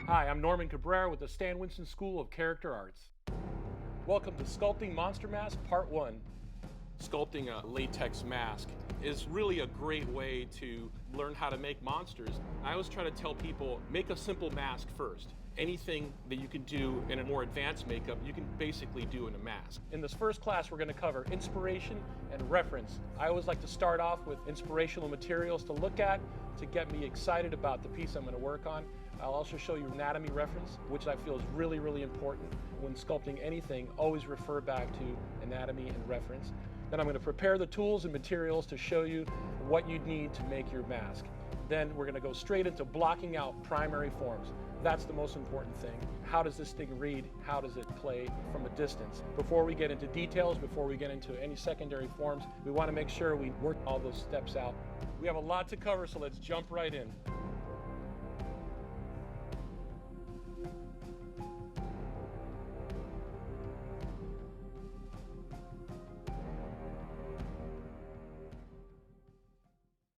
Hi, I'm Norman Cabrera with the Stan Winston School of Character Arts. Welcome to Sculpting Monster Mask Part 1. Sculpting a latex mask is really a great way to learn how to make monsters. I always try to tell people, make a simple mask first. Anything that you can do in a more advanced makeup, you can basically do in a mask. In this first class, we're going to cover inspiration and reference. I always like to start off with inspirational materials to look at to get me excited about the piece I'm going to work on. I'll also show you anatomy reference, which I feel is really, really important. When sculpting anything, always refer back to anatomy and reference. Then I'm going to prepare the tools and materials to show you what you need to make your mask. Then we're going to go straight into blocking out primary forms. That's the most important thing. How does this thing read? How does it play from a distance? Before we get into details, before we get into any secondary forms, we want to make sure we work all those steps out. We have a lot to cover, so let's jump right in.